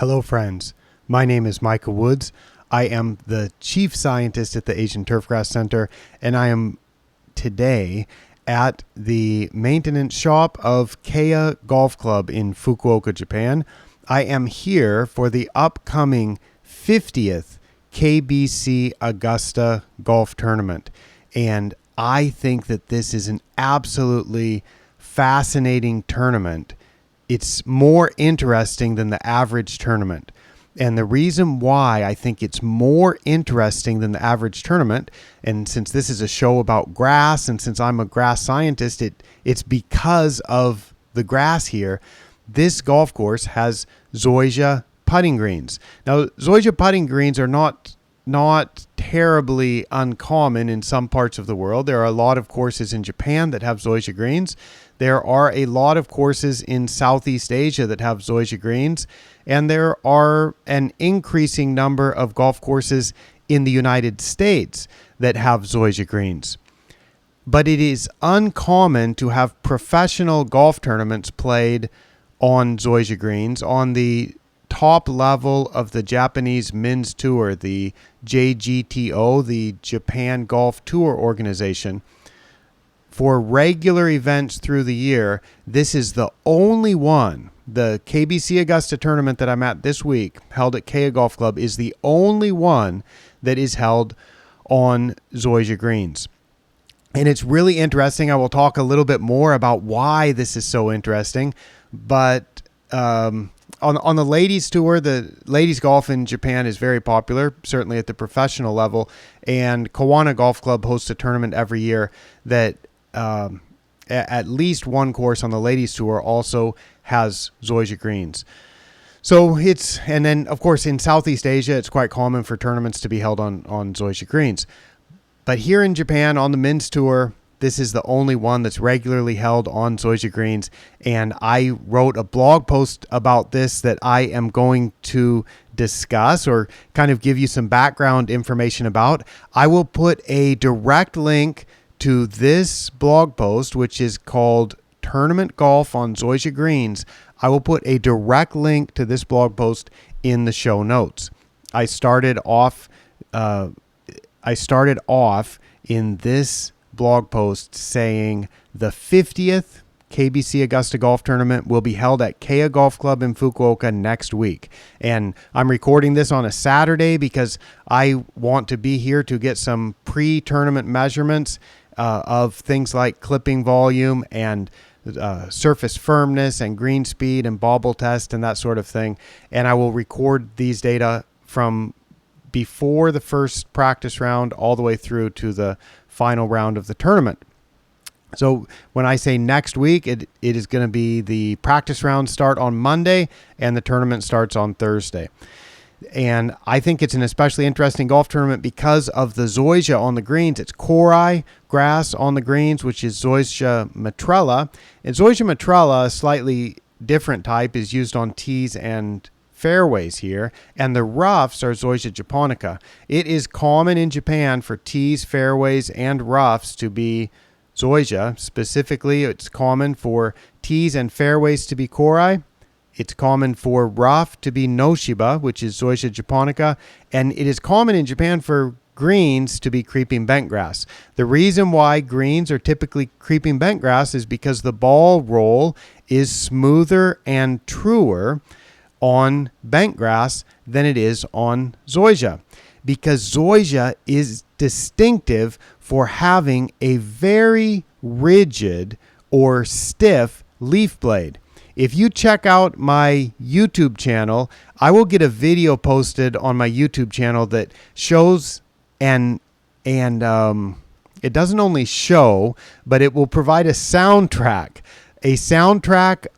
Hello, friends. My name is Micah Woods. I am the chief scientist at the Asian Turfgrass Center, and I am today at the maintenance shop of Keya Golf Club in Fukuoka, Japan. I am here for the upcoming 50th KBC Augusta golf tournament, and I think that this is an absolutely fascinating tournament. It's more interesting than the average tournament. And the reason why I think it's more interesting than the average tournament, and since this is a show about grass, and since I'm a grass scientist, it's because of the grass here. This golf course has Zoysia putting greens. Now, Zoysia putting greens are not terribly uncommon in some parts of the world. There are a lot of courses in Japan that have Zoysia greens. There are a lot of courses in Southeast Asia that have Zoysia greens, and there are an increasing number of golf courses in the United States that have Zoysia greens. But it is uncommon to have professional golf tournaments played on Zoysia greens on the top level of the Japanese men's tour, the JGTO, the Japan Golf Tour Organization. For regular events through the year, this is the only one. The KBC Augusta tournament that I'm at this week, held at Keya Golf Club, is the only one that is held on Zoysia greens. And it's really interesting. I will talk a little bit more about why this is so interesting. But on the ladies tour, the ladies golf in Japan is very popular, certainly at the professional level. And Kawana Golf Club hosts a tournament every year that at least one course on the ladies tour also has Zoysia greens. So and then of course in Southeast Asia, it's quite common for tournaments to be held on Zoysia greens. But here in Japan on the men's tour, this is the only one that's regularly held on Zoysia greens. And I wrote a blog post about this that I am going to discuss or kind of give you some background information about. I will put a direct link to this blog post, which is called Tournament Golf on Zoysia Greens. I will put a direct link to this blog post in the show notes. I started off in this blog post saying the 50th KBC Augusta Golf Tournament will be held at Keya Golf Club in Fukuoka next week. And I'm recording this on a Saturday because I want to be here to get some pre-tournament measurements of things like clipping volume and surface firmness and green speed and bobble test and that sort of thing. And I will record these data from before the first practice round all the way through to the final round of the tournament. So when I say next week, it is going to be the practice rounds start on Monday and the tournament starts on Thursday. And I think it's an especially interesting golf tournament because of the Zoysia on the greens. It's korai grass on the greens, which is Zoysia matrella. And Zoysia matrella, a slightly different type, is used on tees and fairways here. And the roughs are Zoysia japonica. It is common in Japan for tees, fairways, and roughs to be Zoysia. Specifically, it's common for tees and fairways to be korai. It's common for rough to be Noshiba, which is Zoysia japonica, and it is common in Japan for greens to be creeping bentgrass. The reason why greens are typically creeping bentgrass is because the ball roll is smoother and truer on bentgrass than it is on Zoysia, because Zoysia is distinctive for having a very rigid or stiff leaf blade. If you check out my YouTube channel, I will get a video posted on my YouTube channel that shows and it doesn't only show, but it will provide a soundtrack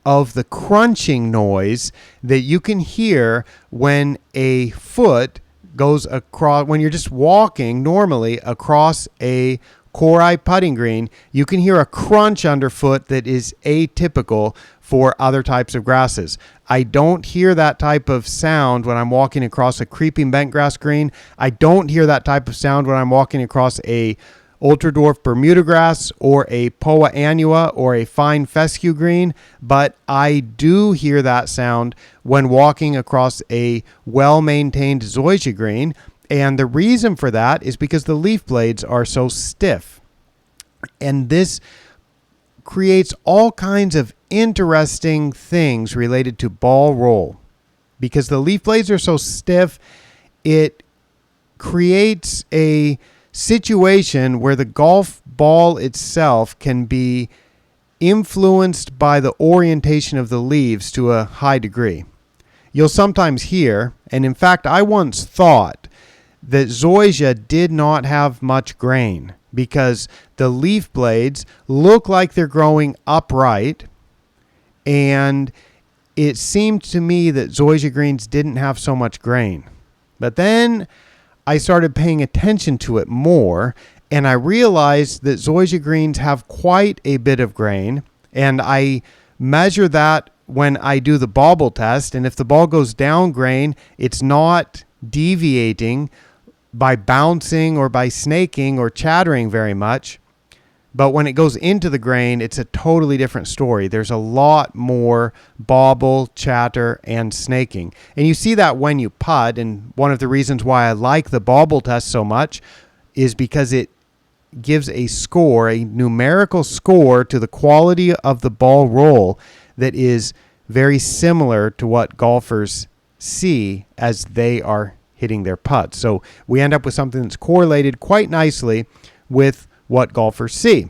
of the crunching noise that you can hear when a foot goes across, when you're just walking normally across a korai putting green. You can hear a crunch underfoot that is atypical for other types of grasses. I don't hear that type of sound when I'm walking across a creeping bentgrass green. I don't hear that type of sound when I'm walking across a ultra dwarf Bermuda grass or a Poa annua or a fine fescue green, but I do hear that sound when walking across a well-maintained Zoysia green. And the reason for that is because the leaf blades are so stiff. And this creates all kinds of interesting things related to ball roll. Because the leaf blades are so stiff, it creates a situation where the golf ball itself can be influenced by the orientation of the leaves to a high degree. You'll sometimes hear, and in fact, I once thought that Zoysia did not have much grain because the leaf blades look like they're growing upright, and it seemed to me that Zoysia greens didn't have so much grain. But then I started paying attention to it more, and I realized that Zoysia greens have quite a bit of grain, and I measure that when I do the bobble test, and if the ball goes down grain, it's not deviating by bouncing or by snaking or chattering very much. But when it goes into the grain, it's a totally different story. There's a lot more bobble, chatter, and snaking. And you see that when you putt, and one of the reasons why I like the bobble test so much is because it gives a score, a numerical score to the quality of the ball roll that is very similar to what golfers see as they are hitting their putts. So we end up with something that's correlated quite nicely with what golfers see.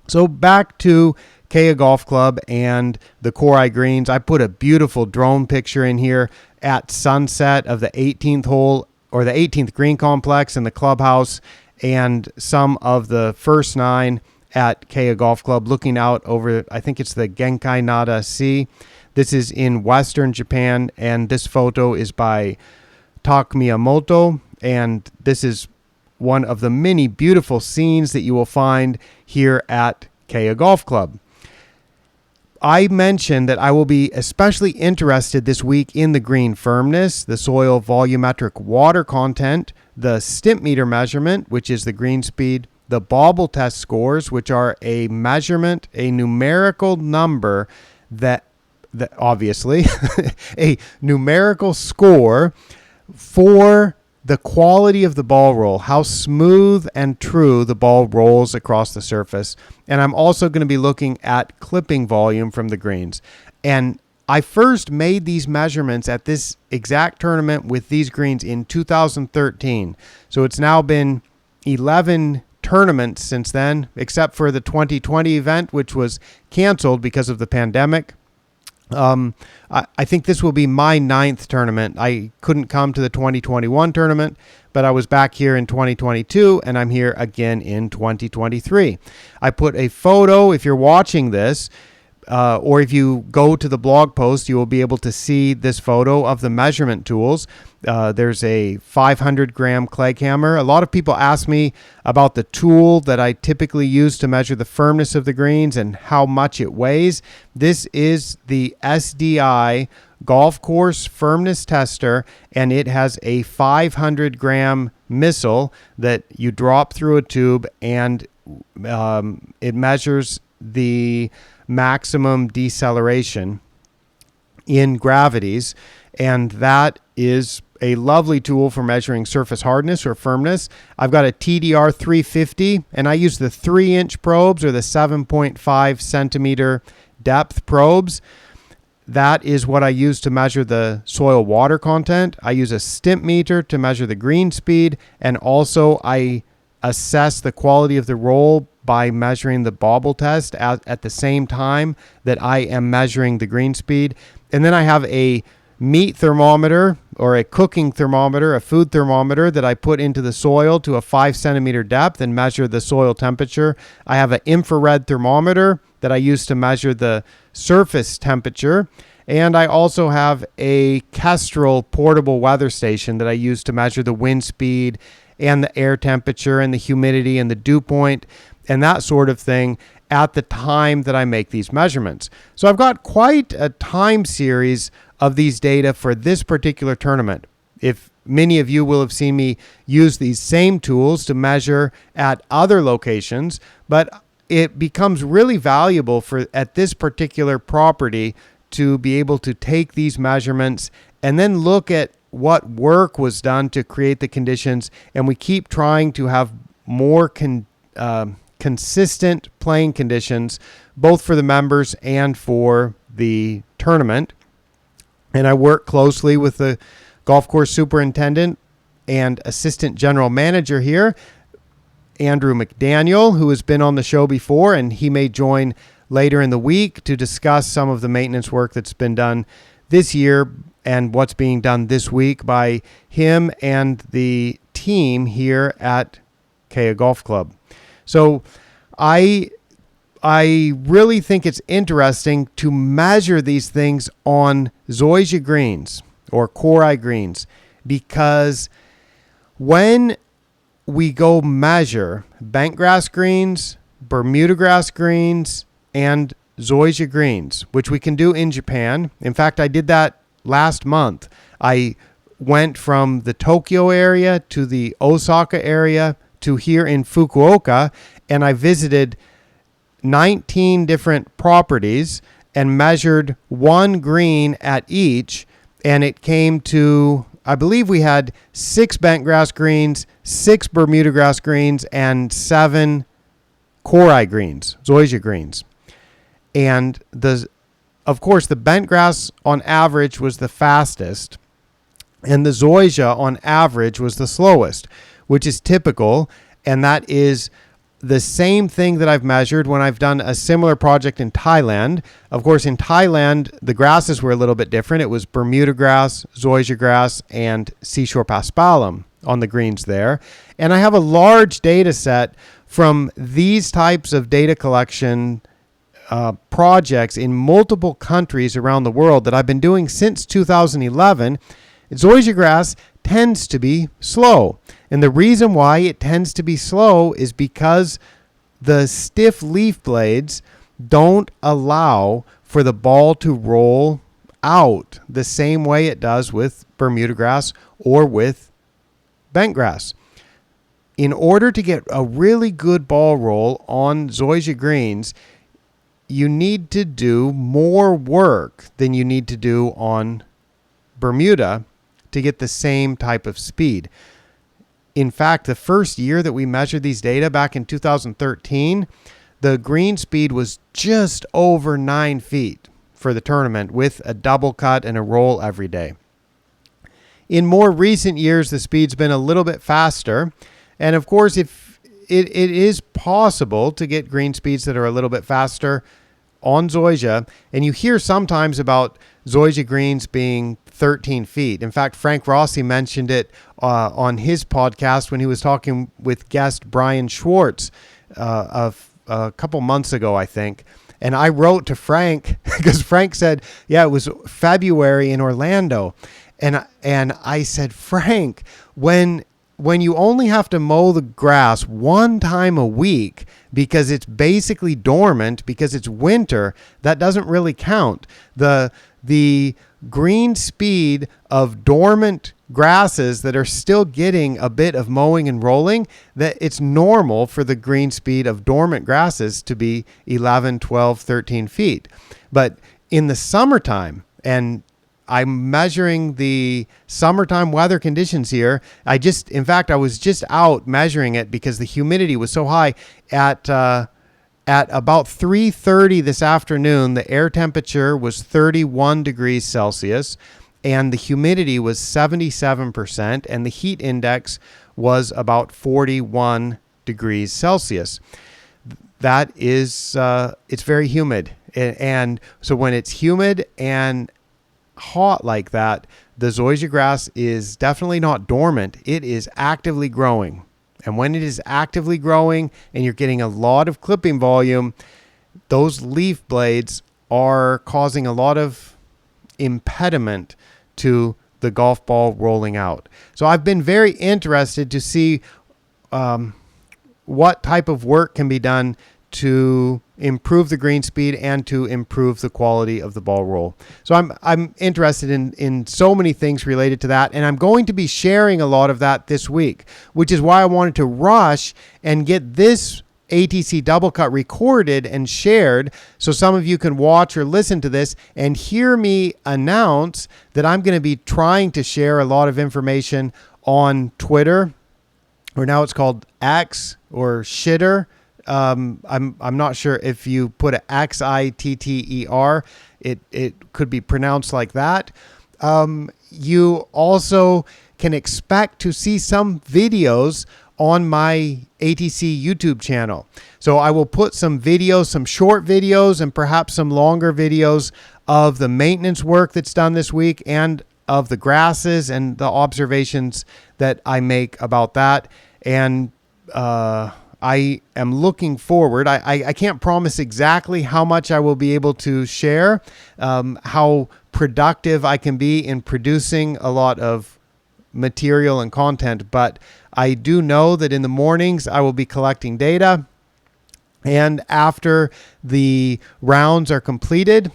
So back to Keya Golf Club and the korai greens. I put a beautiful drone picture in here at sunset of the 18th hole or the 18th green complex in the clubhouse and some of the first 9 at Keya Golf Club looking out over, I think it's the Genkai Nada Sea. This is in western Japan, and this photo is by Tak Miyamoto, and this is one of the many beautiful scenes that you will find here at Keya Golf Club. I mentioned that I will be especially interested this week in the green firmness, the soil volumetric water content, the stimp meter measurement, which is the green speed, the bobble test scores, which are a measurement, a numerical number that obviously a numerical score for the quality of the ball roll, how smooth and true the ball rolls across the surface. And I'm also going to be looking at clipping volume from the greens. And I first made these measurements at this exact tournament with these greens in 2013. So it's now been 11 tournaments since then, except for the 2020 event, which was canceled because of the pandemic. I think this will be my 9th tournament. I couldn't come to the 2021 tournament, but I was back here in 2022, and I'm here again in 2023. I put a photo, if you're watching this, or if you go to the blog post, you will be able to see this photo of the measurement tools. There's a 500-gram clay hammer. A lot of people ask me about the tool that I typically use to measure the firmness of the greens and how much it weighs. This is the SDI Golf Course Firmness Tester, and it has a 500-gram missile that you drop through a tube, and it measures the maximum deceleration in gravities, and that is a lovely tool for measuring surface hardness or firmness. I've got a TDR 350, and I use the 3-inch probes or the 7.5 centimeter depth probes. That is what I use to measure the soil water content. I use a stimp meter to measure the green speed, and also I assess the quality of the roll by measuring the bobble test at the same time that I am measuring the green speed. And then I have a meat thermometer or a cooking thermometer, a food thermometer that I put into the soil to a 5 centimeter depth and measure the soil temperature. I have an infrared thermometer that I use to measure the surface temperature. And I also have a Kestrel portable weather station that I use to measure the wind speed and the air temperature and the humidity and the dew point and that sort of thing at the time that I make these measurements. So I've got quite a time series of these data for this particular tournament. If many of you will have seen me use these same tools to measure at other locations, but it becomes really valuable for at this particular property to be able to take these measurements and then look at what work was done to create the conditions. And we keep trying to have more consistent playing conditions, both for the members and for the tournament. And I work closely with the golf course superintendent and assistant general manager here, Andrew McDaniel, who has been on the show before, and he may join later in the week to discuss some of the maintenance work that's been done this year and what's being done this week by him and the team here at Keya Golf Club. So I really think it's interesting to measure these things on Zoysia greens or korai greens, because when we go measure bentgrass greens, Bermuda grass greens, and Zoysia greens, which we can do in Japan. In fact, I did that last month. I went from the Tokyo area to the Osaka area to here in Fukuoka, and I visited 19 different properties and measured one green at each, and it came to, I believe we had 6 bentgrass greens, 6 Bermuda grass greens, and 7 korai greens, Zoysia greens. And of course, the bentgrass on average was the fastest, and the Zoysia on average was the slowest, which is typical, and that is the same thing that I've measured when I've done a similar project in Thailand. Of course, in Thailand, the grasses were a little bit different. It was Bermuda grass, Zoysia grass, and seashore paspalum on the greens there. And I have a large data set from these types of data collection projects in multiple countries around the world that I've been doing since 2011. Zoysia grass tends to be slow. And the reason why it tends to be slow is because the stiff leaf blades don't allow for the ball to roll out the same way it does with Bermuda grass or with bentgrass. In order to get a really good ball roll on Zoysia greens, you need to do more work than you need to do on Bermuda to get the same type of speed. In fact, the first year that we measured these data back in 2013, the green speed was just over 9 feet for the tournament with a double cut and a roll every day. In more recent years, the speed's been a little bit faster. And of course, if it is possible to get green speeds that are a little bit faster on Zoysia, and you hear sometimes about Zoysia greens being 13 feet. In fact, Frank Rossi mentioned it on his podcast when he was talking with guest Brian Schwartz a couple months ago, I think. And I wrote to Frank because Frank said, yeah, it was February in Orlando. And I said, Frank, when you only have to mow the grass one time a week because it's basically dormant because it's winter, that doesn't really count. The green speed of dormant grasses that are still getting a bit of mowing and rolling, that it's normal for the green speed of dormant grasses to be 11, 12, 13 feet. But in the summertime, and I'm measuring the summertime weather conditions here. I was just out measuring it because the humidity was so high. At about 3:30 this afternoon, the air temperature was 31 degrees Celsius, and the humidity was 77%, and the heat index was about 41 degrees Celsius. That is, it's very humid. And so when it's humid and hot like that, the Zoysia grass is definitely not dormant. It is actively growing. And when it is actively growing and you're getting a lot of clipping volume, those leaf blades are causing a lot of impediment to the golf ball rolling out. So I've been very interested to see what type of work can be done to improve the green speed and to improve the quality of the ball roll. So I'm interested in so many things related to that, and I'm going to be sharing a lot of that this week, which is why I wanted to rush and get this ATC double cut recorded and shared so some of you can watch or listen to this and hear me announce that I'm going to be trying to share a lot of information on Twitter, or now it's called X or Shitter. I'm not sure if you put a Xitter, it could be pronounced like that. You also can expect to see some videos on my ATC YouTube channel. So I will put some videos, some short videos, and perhaps some longer videos of the maintenance work that's done this week and of the grasses and the observations that I make about that. And I am looking forward. I can't promise exactly how much I will be able to share, how productive I can be in producing a lot of material and content, but I do know that in the mornings I will be collecting data, and after the rounds are completed,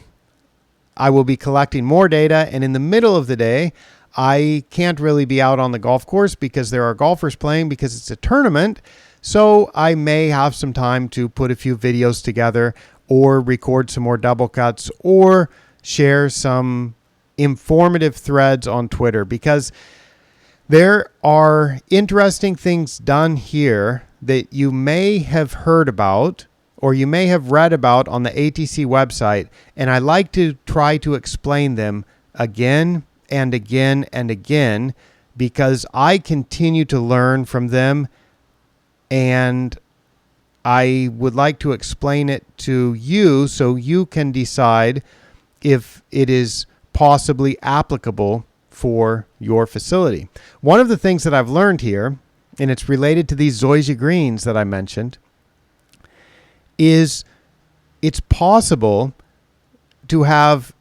I will be collecting more data, and in the middle of the day, I can't really be out on the golf course because there are golfers playing because it's a tournament. So I may have some time to put a few videos together or record some more double cuts or share some informative threads on Twitter, because there are interesting things done here that you may have heard about or you may have read about on the ATC website. And I like to try to explain them again and again and again because I continue to learn from them. And I would like to explain it to you so you can decide if it is possibly applicable for your facility. One of the things that I've learned here, and it's related to these Zoysia greens that I mentioned, is it's possible to have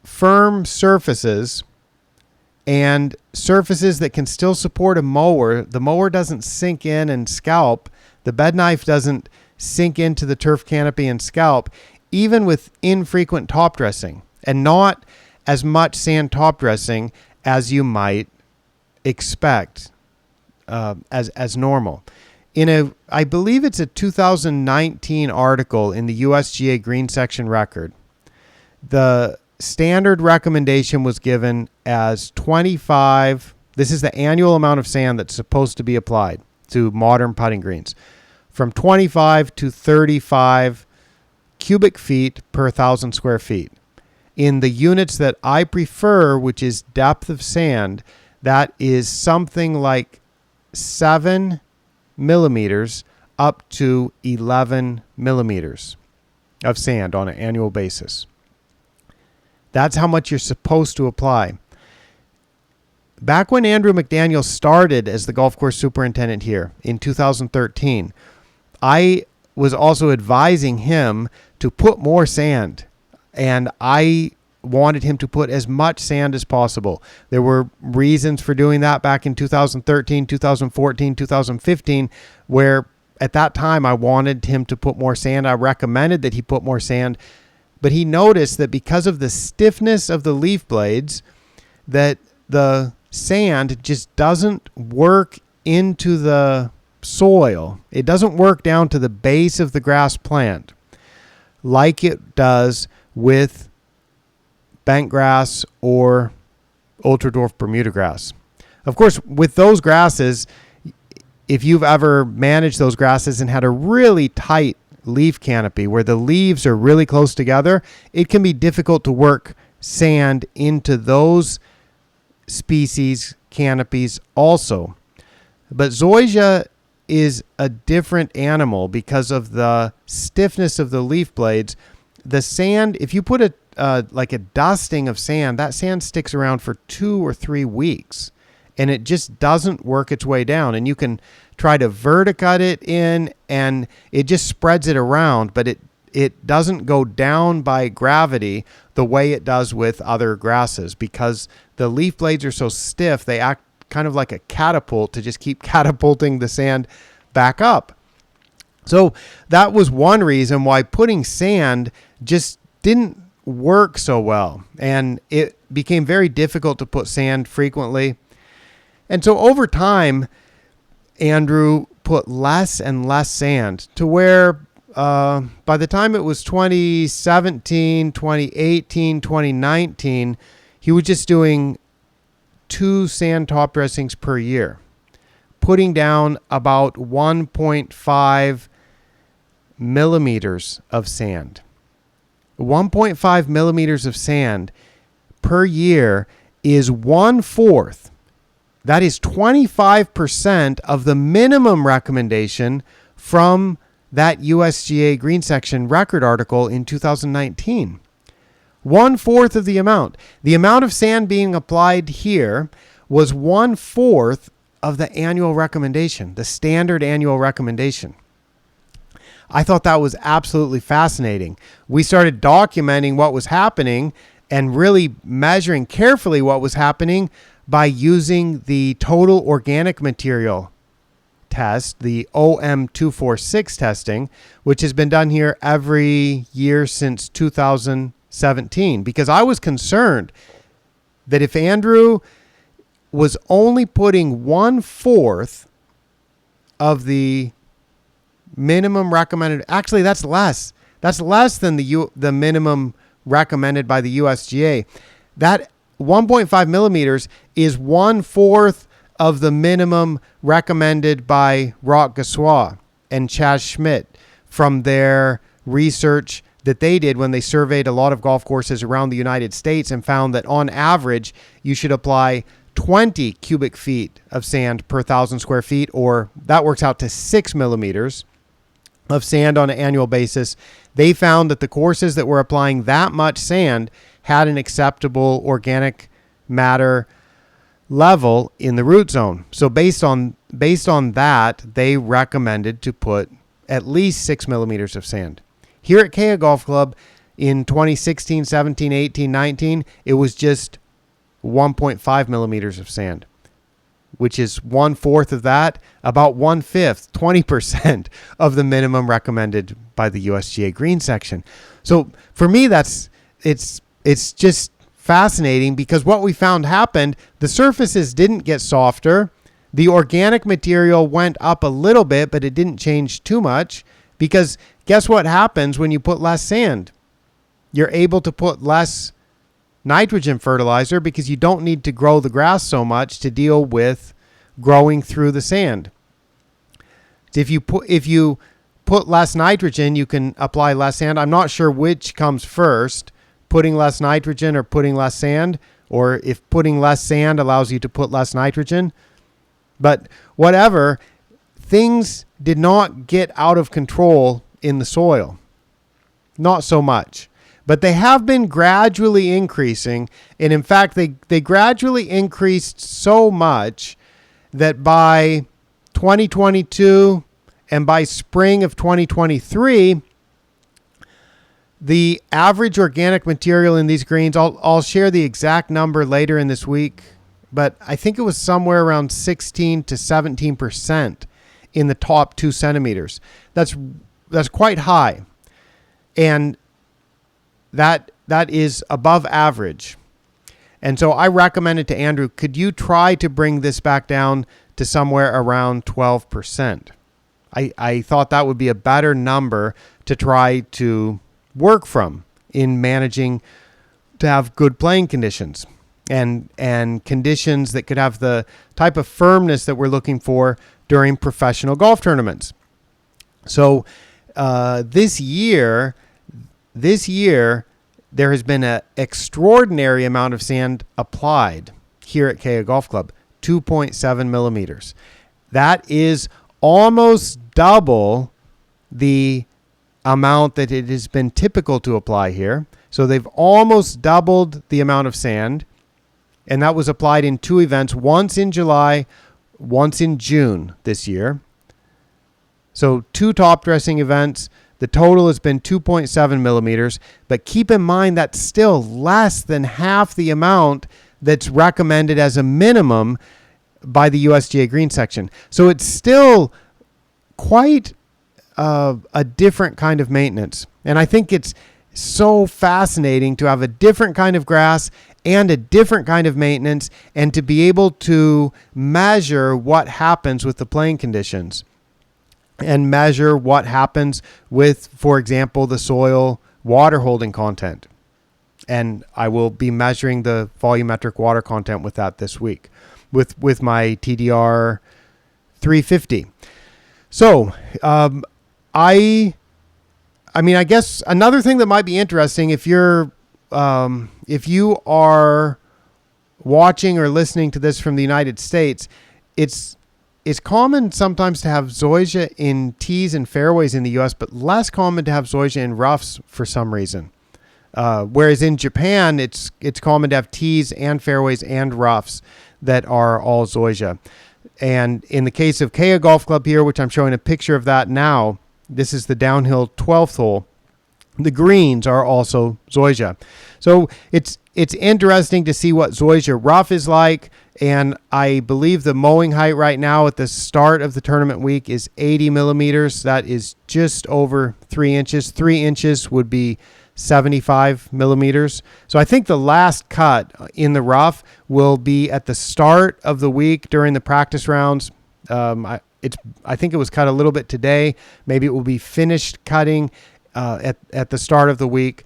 firm surfaces and surfaces that can still support a mower. The mower doesn't sink in and scalp. The bed knife doesn't sink into the turf canopy and scalp, even with infrequent top dressing and not as much sand top dressing as you might expect as normal. I believe it's a 2019 article in the USGA Green Section Record, the standard recommendation was given as 25. This is the annual amount of sand that's supposed to be applied to modern putting greens, from 25 to 35 cubic feet per 1,000 square feet. In the units that I prefer, which is depth of sand, that is something like 7 millimeters up to 11 millimeters of sand on an annual basis. That's how much you're supposed to apply. Back when Andrew McDaniel started as the golf course superintendent here in 2013, I was also advising him to put more sand, and I wanted him to put as much sand as possible. There were reasons for doing that back in 2013, 2014, 2015, where at that time I wanted him to put more sand. I recommended that he put more sand. But he noticed that because of the stiffness of the leaf blades, that the sand just doesn't work into the soil. It doesn't work down to the base of the grass plant like it does with bentgrass or ultra dwarf Bermuda grass. Of course, with those grasses, if you've ever managed those grasses and had a really tight leaf canopy where the leaves are really close together, it can be difficult to work sand into those species canopies also. But Zoysia is a different animal because of the stiffness of the leaf blades. The sand, if you put like a dusting of sand, that sand sticks around for 2 or 3 weeks and it just doesn't work its way down. And you can try to verticut it in and it just spreads it around, but it doesn't go down by gravity the way it does with other grasses because the leaf blades are so stiff, they act kind of like a catapult to just keep catapulting the sand back up. So that was one reason why putting sand just didn't work so well. And it became very difficult to put sand frequently. And so over time, Andrew put less and less sand to where by the time it was 2017, 2018, 2019, he was just doing 2 sand top dressings per year, putting down about 1.5 millimeters of sand. 1.5 millimeters of sand per year is 1/4. That is 25% of the minimum recommendation from that USGA Green Section record article in 2019. 1/4 of the amount. The amount of sand being applied here was 1/4 of the annual recommendation, the standard annual recommendation. I thought that was absolutely fascinating. We started documenting what was happening and really measuring carefully what was happening by using the total organic material test, the OM246 testing, which has been done here every year since 2017, because I was concerned that if Andrew was only putting 1/4 of the minimum recommended, actually that's less. That's less than the minimum recommended by the USGA. That 1.5 millimeters is 1/4 of the minimum recommended by Rock Gassois and Chaz Schmidt from their research that they did when they surveyed a lot of golf courses around the United States and found that on average you should apply 20 cubic feet of sand per 1,000 square feet, or that works out to 6 millimeters of sand on an annual basis. They found that the courses that were applying that much sand had an acceptable organic matter level in the root zone. So based on that, they recommended to put at least 6 millimeters of sand. Here at Keya Golf Club in 2016, 17, 18, 19, it was just 1.5 millimeters of sand, which is 1/4 of that, about 1/5, 20% of the minimum recommended by the USGA Green Section. So for me, it's just fascinating, because what we found happened, the surfaces didn't get softer. The organic material went up a little bit, but it didn't change too much, because guess what happens when you put less sand? You're able to put less nitrogen fertilizer because you don't need to grow the grass so much to deal with growing through the sand. If you put less nitrogen, you can apply less sand. I'm not sure which comes first, putting less nitrogen or putting less sand, or if putting less sand allows you to put less nitrogen. But whatever, things did not get out of control in the soil. Not so much. But they have been gradually increasing. And in fact, they gradually increased so much that by 2022 and by spring of 2023, the average organic material in these greens, I'll share the exact number later in this week, but I think it was somewhere around 16 to 17% in the top 2 centimeters. That's quite high. And that is above average. And so I recommended to Andrew, could you try to bring this back down to somewhere around 12%? I thought that would be a better number to try to work from in managing to have good playing conditions and conditions that could have the type of firmness that we're looking for during professional golf tournaments. So this year, there has been an extraordinary amount of sand applied here at Keya Golf Club, 2.7 millimeters. That is almost double the amount that it has been typical to apply here. So they've almost doubled the amount of sand, and that was applied in 2 events, once in July, once in June this year. So 2 top dressing events. The total has been 2.7 millimeters, but keep in mind that's still less than half the amount that's recommended as a minimum by the USGA Green Section. So it's still quite a different kind of maintenance. And I think it's so fascinating to have a different kind of grass and a different kind of maintenance, and to be able to measure what happens with the playing conditions and measure what happens with, for example, the soil water holding content. And I will be measuring the volumetric water content with that this week with my TDR 350. So I guess another thing that might be interesting, if you are watching or listening to this from the United States, it's common sometimes to have zoysia in tees and fairways in the U.S., but less common to have zoysia in roughs for some reason. Whereas in Japan, it's common to have tees and fairways and roughs that are all zoysia. And in the case of Keya Golf Club here, which I'm showing a picture of that now, this is the downhill 12th hole. The greens are also zoysia. So it's interesting to see what zoysia rough is like. And I believe the mowing height right now at the start of the tournament week is 80 millimeters. That is just over 3 inches. 3 inches would be 75 millimeters. So I think the last cut in the rough will be at the start of the week during the practice rounds. I think it was cut a little bit today. Maybe it will be finished cutting at the start of the week,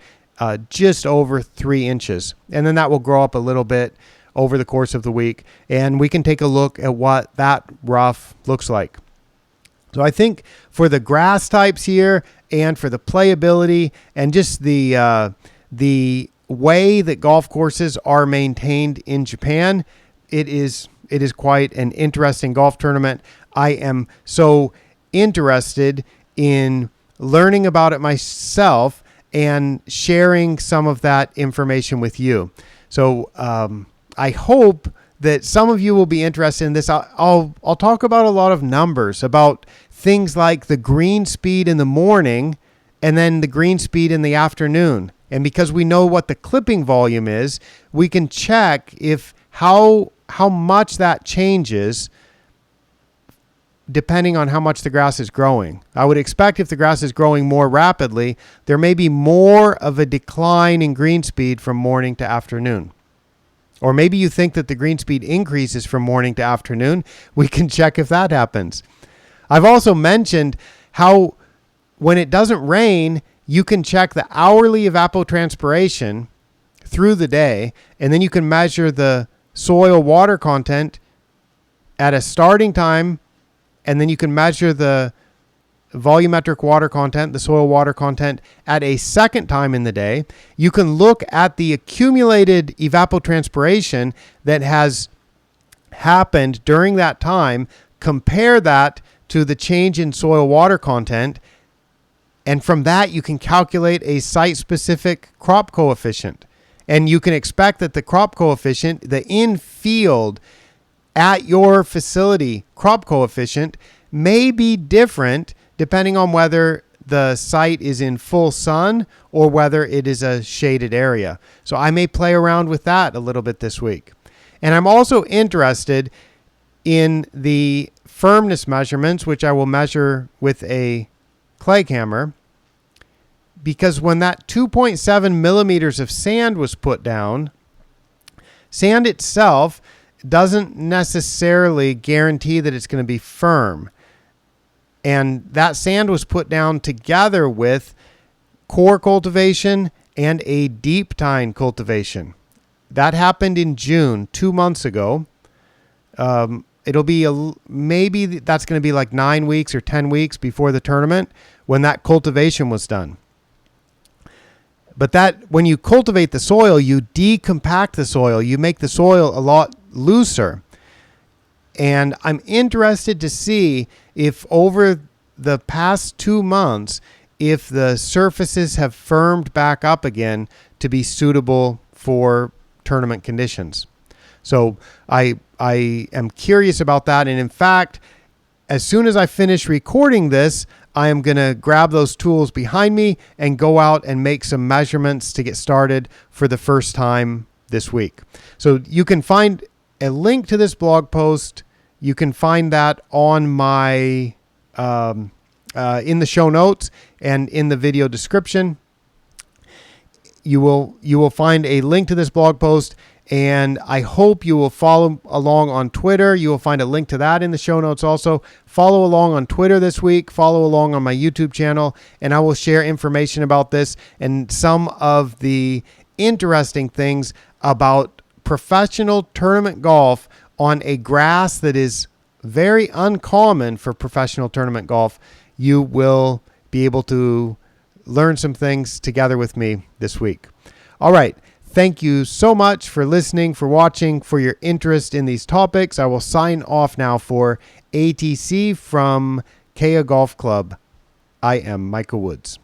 just over 3 inches. And then that will grow up a little bit over the course of the week. And we can take a look at what that rough looks like. So I think for the grass types here and for the playability and just the way that golf courses are maintained in Japan, it is quite an interesting golf tournament. I am so interested in learning about it myself and sharing some of that information with you. So I hope that some of you will be interested in this. I'll talk about a lot of numbers, about things like the green speed in the morning and then the green speed in the afternoon. And because we know what the clipping volume is, we can check if how much that changes depending on how much the grass is growing. I would expect if the grass is growing more rapidly, there may be more of a decline in green speed from morning to afternoon. Or maybe you think that the green speed increases from morning to afternoon. We can check if that happens. I've also mentioned how when it doesn't rain, you can check the hourly evapotranspiration through the day, and then you can measure the soil water content at a starting time, and then you can measure the volumetric water content, the soil water content, at a second time in the day. You can look at the accumulated evapotranspiration that has happened during that time, compare that to the change in soil water content, and from that you can calculate a site-specific crop coefficient. And you can expect that the crop coefficient, the in-field at your facility crop coefficient, may be different depending on whether the site is in full sun or whether it is a shaded area. So I may play around with that a little bit this week. And I'm also interested in the firmness measurements, which I will measure with a clay hammer, because when that 2.7 millimeters of sand was put down, sand itself doesn't necessarily guarantee that it's going to be firm. And that sand was put down together with core cultivation and a deep tine cultivation. That happened in June, 2 months ago. It'll be maybe that's going to be like 9 weeks or 10 weeks before the tournament when that cultivation was done. But that when you cultivate the soil, you decompact the soil. You make the soil a lot looser. And I'm interested to see if over the past 2 months, if the surfaces have firmed back up again to be suitable for tournament conditions. So I am curious about that. And in fact, as soon as I finish recording this, I am going to grab those tools behind me and go out and make some measurements to get started for the first time this week. So you can find a link to this blog post. You can find that on my in the show notes and in the video description. You will find a link to this blog post, and I hope you will follow along on Twitter. You will find a link to that in the show notes also. Follow along on Twitter this week. Follow along on my YouTube channel, and I will share information about this and some of the interesting things about professional tournament golf on a grass that is very uncommon for professional tournament golf. You will be able to learn some things together with me this week. All right. Thank you so much for listening, for watching, for your interest in these topics. I will sign off now for ATC from Keya Golf Club. I am Michael Woods.